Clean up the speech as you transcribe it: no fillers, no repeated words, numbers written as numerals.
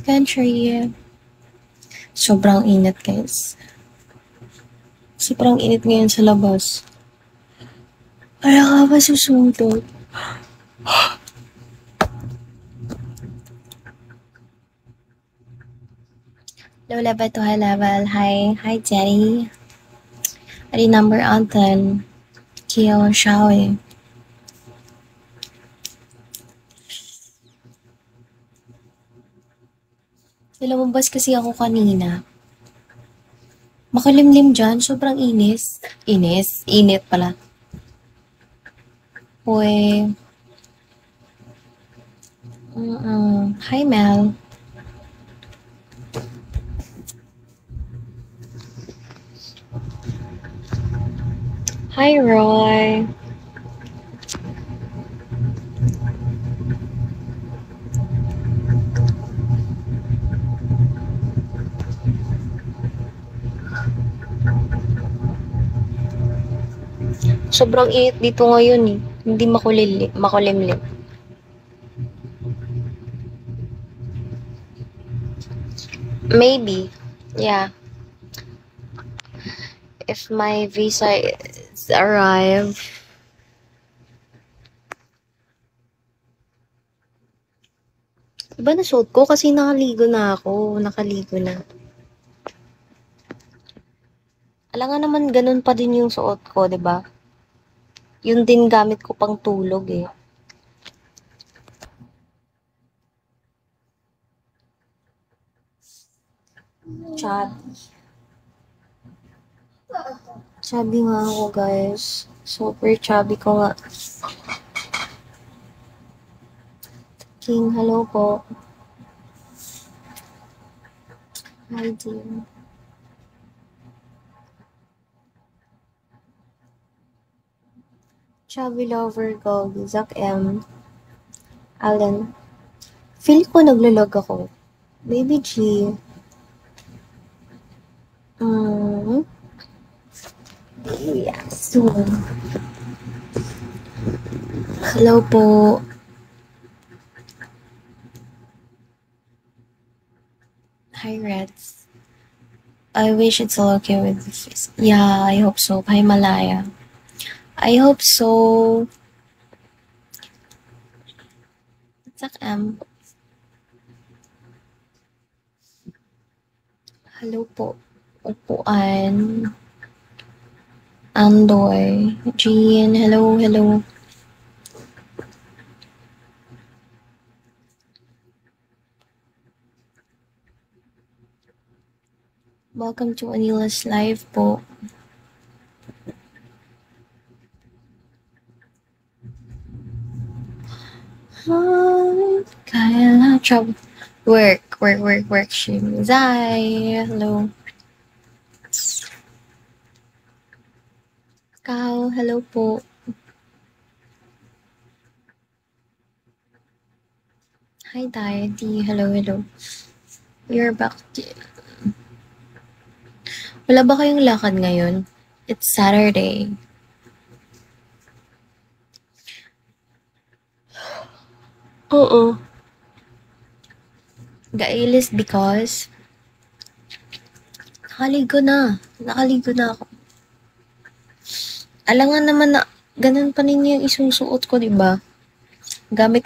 pantry. Sobrang init, guys. Sobrang init ngayon sa labas. Para ka ba susundot? Low level to high level. Hi, Jerry. Ari number Anton. Kiyo Shaoe. Lumabas kasi ako kanina. Makulimlim dyan. Sobrang inis. Init pala. Uy. Hi, Mel. Hi, Roy. Sobrang init dito ngayon eh. Hindi makulimlim. Maybe. Yeah. If my visa is arrive. Diba nasuot ko? Kasi nakaligo na ako. Nakaligo na. Alam nga naman ganun pa din yung suot ko, diba? Yun din gamit ko pang tulog eh. Chubby nga ako, guys. Super chubby ko nga. King, hello po. Hi, dear. Chubby lover gold, Zach M. Alan. Feel ko naglalog ako. Baby G. Yeah, soon. Hello po. Hi, Reds. I wish it's all okay with this. Yeah, I hope so. Hi, Malaya. I hope so. Zach M. Hello po. Upuan. Andoy. Jean. Hello. Welcome to Anila's live po. Kaya na trouble. Work. Shim. Zai. Hello. Kao. Hello po. Hi, Daddy. Hello. You're back. Wala ba kayong lakad ngayon? It's Saturday. Oo. Gailis because nakaligo na ako. Alangan naman na ganun pa rin yung isusuot ko, diba? Gamit